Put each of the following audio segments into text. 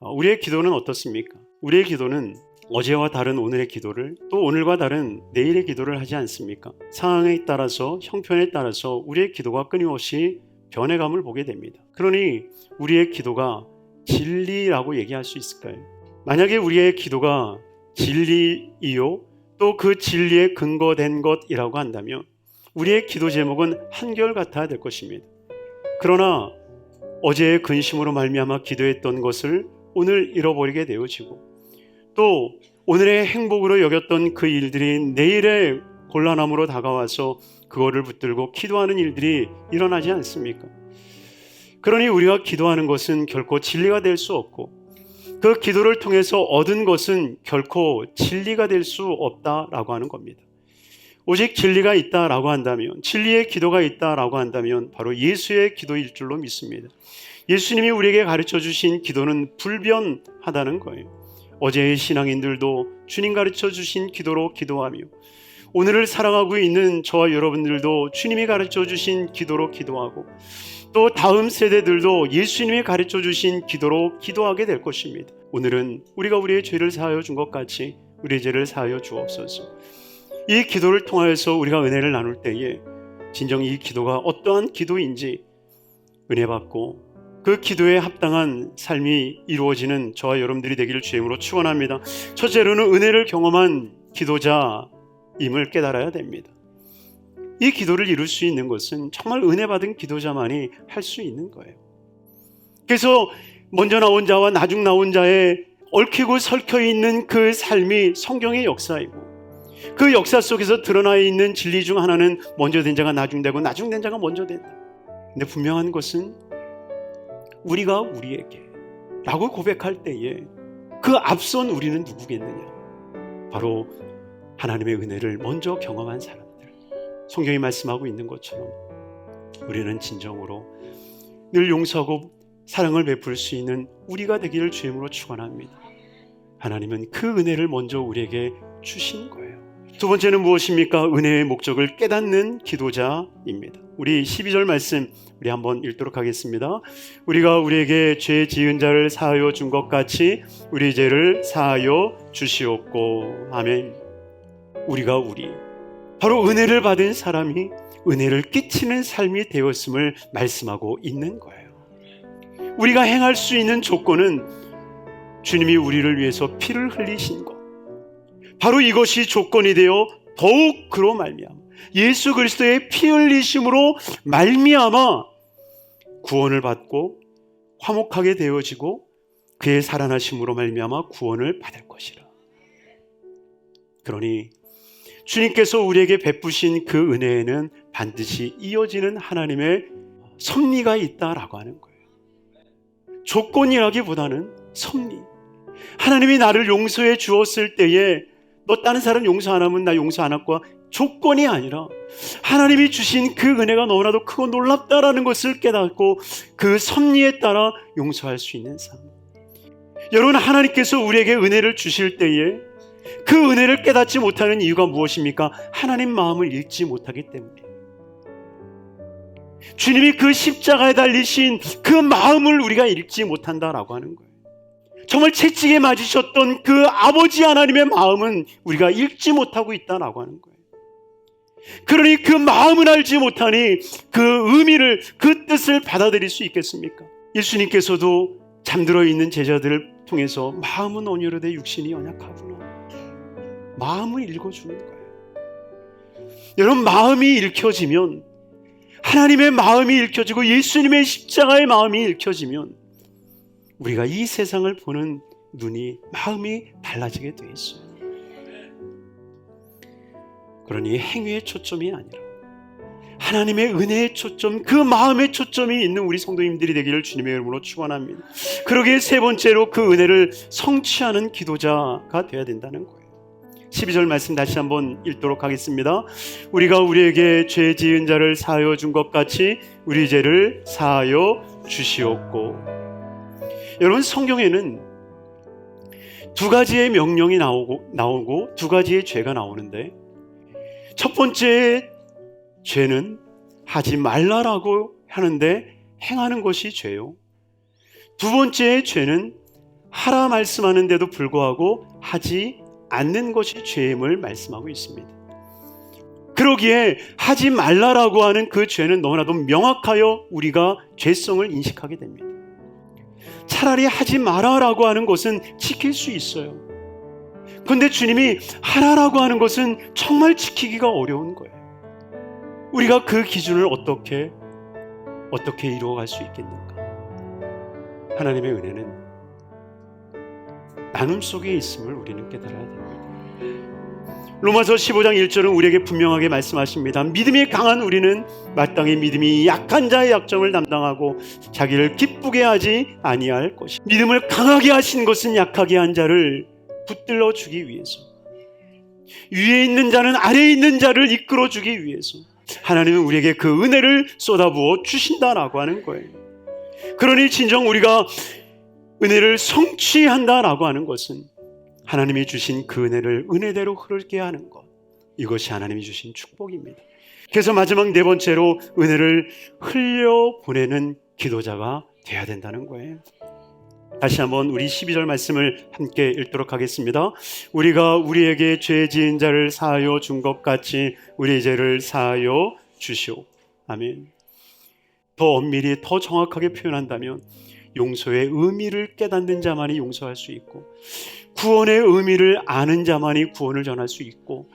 우리의 기도는 어떻습니까? 우리의 기도는 어제와 다른 오늘의 기도를, 또 오늘과 다른 내일의 기도를 하지 않습니까? 상황에 따라서, 형편에 따라서 우리의 기도가 끊임없이 변해감을 보게 됩니다. 그러니 우리의 기도가 진리라고 얘기할 수 있을까요? 만약에 우리의 기도가 진리이요, 또 그 진리에 근거된 것이라고 한다면 우리의 기도 제목은 한결같아야 될 것입니다. 그러나 어제의 근심으로 말미암아 기도했던 것을 오늘 잃어버리게 되어지고, 또 오늘의 행복으로 여겼던 그 일들이 내일의 곤란함으로 다가와서 그거를 붙들고 기도하는 일들이 일어나지 않습니까? 그러니 우리가 기도하는 것은 결코 진리가 될 수 없고, 그 기도를 통해서 얻은 것은 결코 진리가 될 수 없다라고 하는 겁니다. 오직 진리가 있다라고 한다면, 진리의 기도가 있다라고 한다면 바로 예수의 기도일 줄로 믿습니다. 예수님이 우리에게 가르쳐 주신 기도는 불변하다는 거예요. 어제의 신앙인들도 주님 가르쳐 주신 기도로 기도하며, 오늘을 살아가고 있는 저와 여러분들도 주님이 가르쳐 주신 기도로 기도하고, 또 다음 세대들도 예수님이 가르쳐 주신 기도로 기도하게 될 것입니다. 오늘은 우리가 우리의 죄를 사하여 준 것 같이 우리의 죄를 사하여 주옵소서. 이 기도를 통하여서 우리가 은혜를 나눌 때에 진정 이 기도가 어떠한 기도인지 은혜 받고 그 기도에 합당한 삶이 이루어지는 저와 여러분들이 되기를 주의 이름으로 축원합니다. 첫째로는 은혜를 경험한 기도자임을 깨달아야 됩니다. 이 기도를 이룰 수 있는 것은 정말 은혜 받은 기도자만이 할 수 있는 거예요. 그래서 먼저 나온 자와 나중 나온 자의 얽히고 설켜 있는 그 삶이 성경의 역사이고, 그 역사 속에서 드러나 있는 진리 중 하나는 먼저 된 자가 나중 되고 나중 된 자가 먼저 된다. 근데 분명한 것은 우리가 우리에게 라고 고백할 때에 그 앞선 우리는 누구겠느냐? 바로 하나님의 은혜를 먼저 경험한 사람들. 성경이 말씀하고 있는 것처럼 우리는 진정으로 늘 용서하고 사랑을 베풀 수 있는 우리가 되기를 주의 이름으로 축원합니다. 하나님은 그 은혜를 먼저 우리에게 주신 거예요. 두 번째는 무엇입니까? 은혜의 목적을 깨닫는 기도자입니다. 우리 12절 말씀 우리 한번 읽도록 하겠습니다. 우리가 우리에게 죄 지은 자를 사하여 준 것 같이 우리 죄를 사하여 주시옵고. 아멘. 우리가 우리, 바로 은혜를 받은 사람이 은혜를 끼치는 삶이 되었음을 말씀하고 있는 거예요. 우리가 행할 수 있는 조건은 주님이 우리를 위해서 피를 흘리신 것, 바로 이것이 조건이 되어 더욱 그로 말미암아 예수 그리스도의 피 흘리심으로 말미암아 구원을 받고 화목하게 되어지고 그의 살아나심으로 말미암아 구원을 받을 것이라. 그러니 주님께서 우리에게 베푸신 그 은혜에는 반드시 이어지는 하나님의 섭리가 있다라고 하는 거예요. 조건이라기보다는 섭리. 하나님이 나를 용서해 주었을 때에 너 다른 사람 용서 안 하면 나 용서 안 할 거야, 조건이 아니라 하나님이 주신 그 은혜가 너무나도 크고 놀랍다라는 것을 깨닫고 그 섭리에 따라 용서할 수 있는 삶. 여러분, 하나님께서 우리에게 은혜를 주실 때에 그 은혜를 깨닫지 못하는 이유가 무엇입니까? 하나님 마음을 읽지 못하기 때문에. 주님이 그 십자가에 달리신 그 마음을 우리가 읽지 못한다라고 하는 거예요. 정말 채찍에 맞으셨던 그 아버지 하나님의 마음은 우리가 읽지 못하고 있다라고 하는 거예요. 그러니 그 마음을 알지 못하니 그 의미를, 그 뜻을 받아들일 수 있겠습니까? 예수님께서도 잠들어 있는 제자들을 통해서 마음은 온유로되 육신이 연약하구나, 마음을 읽어주는 거예요. 여러분, 마음이 읽혀지면, 하나님의 마음이 읽혀지고 예수님의 십자가의 마음이 읽혀지면 우리가 이 세상을 보는 눈이, 마음이 달라지게 돼 있어요. 그러니 행위의 초점이 아니라 하나님의 은혜의 초점, 그 마음의 초점이 있는 우리 성도님들이 되기를 주님의 이름으로 축원합니다. 그러기에 세 번째로 그 은혜를 성취하는 기도자가 되어야 된다는 거예요. 12절 말씀 다시 한번 읽도록 하겠습니다. 우리가 우리에게 죄 지은 자를 사하여 준 것 같이 우리 죄를 사하여 주시옵고. 여러분, 성경에는 두 가지의 명령이 나오고 두 가지의 죄가 나오는데, 첫 번째 죄는 하지 말라라고 하는데 행하는 것이 죄요. 두 번째의 죄는 하라 말씀하는데도 불구하고 하지 않는 것이 죄임을 말씀하고 있습니다. 그러기에 하지 말라라고 하는 그 죄는 너무나도 명확하여 우리가 죄성을 인식하게 됩니다. 차라리 하지 마라라고 하는 것은 지킬 수 있어요. 그런데 주님이 하라라고 하는 것은 정말 지키기가 어려운 거예요. 우리가 그 기준을 어떻게 이루어갈 수 있겠는가? 하나님의 은혜는 나눔 속에 있음을 우리는 깨달아야 됩니다. 로마서 15장 1절은 우리에게 분명하게 말씀하십니다. 믿음이 강한 우리는 마땅히 믿음이 약한 자의 약점을 담당하고 자기를 기쁘게 하지 아니할 것이다. 믿음을 강하게 하신 것은 약하게 한 자를 붙들어 주기 위해서, 위에 있는 자는 아래에 있는 자를 이끌어 주기 위해서 하나님은 우리에게 그 은혜를 쏟아부어 주신다라고 하는 거예요. 그러니 진정 우리가 은혜를 성취한다라고 하는 것은 하나님이 주신 그 은혜를 은혜대로 흐르게 하는 것, 이것이 하나님이 주신 축복입니다. 그래서 마지막 네 번째로 은혜를 흘려보내는 기도자가 돼야 된다는 거예요. 다시 한번 우리 12절 말씀을 함께 읽도록 하겠습니다. 우리가 우리에게 죄 지은 자를 사하여 준 것 같이 우리 죄를 사하여 주시오. 아멘. 더 엄밀히 더 정확하게 표현한다면 용서의 의미를 깨닫는 자만이 용서할 수 있고, 구원의 의미를 아는 자만이 구원을 전할 수 있고,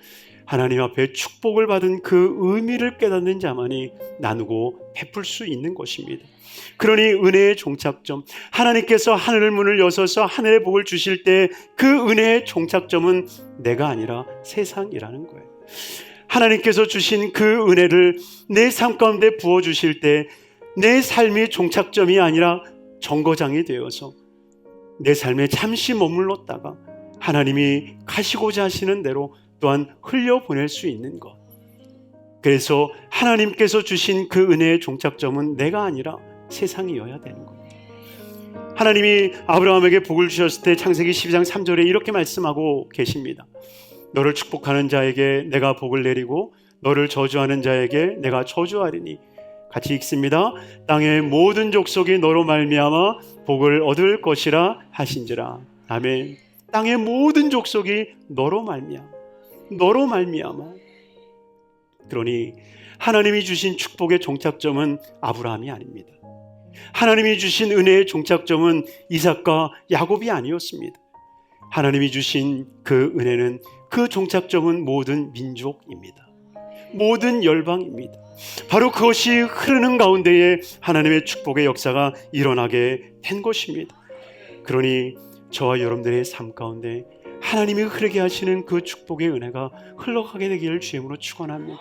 하나님 앞에 축복을 받은 그 의미를 깨닫는 자만이 나누고 베풀 수 있는 것입니다. 그러니 은혜의 종착점, 하나님께서 하늘 문을 여셔서 하늘의 복을 주실 때 그 은혜의 종착점은 내가 아니라 세상이라는 거예요. 하나님께서 주신 그 은혜를 내 삶 가운데 부어주실 때 내 삶이 종착점이 아니라 정거장이 되어서 내 삶에 잠시 머물렀다가 하나님이 가시고자 하시는 대로 또한 흘려보낼 수 있는 것. 그래서 하나님께서 주신 그 은혜의 종착점은 내가 아니라 세상이어야 되는 겁니다. 하나님이 아브라함에게 복을 주셨을 때 창세기 12장 3절에 이렇게 말씀하고 계십니다. 너를 축복하는 자에게 내가 복을 내리고 너를 저주하는 자에게 내가 저주하리니, 같이 읽습니다. 땅의 모든 족속이 너로 말미암아 복을 얻을 것이라 하신지라. 아멘. 땅의 모든 족속이 너로 말미암아. 그러니 하나님이 주신 축복의 종착점은 아브라함이 아닙니다. 하나님이 주신 은혜의 종착점은 이삭과 야곱이 아니었습니다. 하나님이 주신 그 은혜는, 그 종착점은 모든 민족입니다. 모든 열방입니다. 바로 그것이 흐르는 가운데에 하나님의 축복의 역사가 일어나게 된 것입니다. 그러니 저와 여러분들의 삶 가운데 하나님이 흐르게 하시는 그 축복의 은혜가 흘러가게 되기를 주임으로 축원합니다.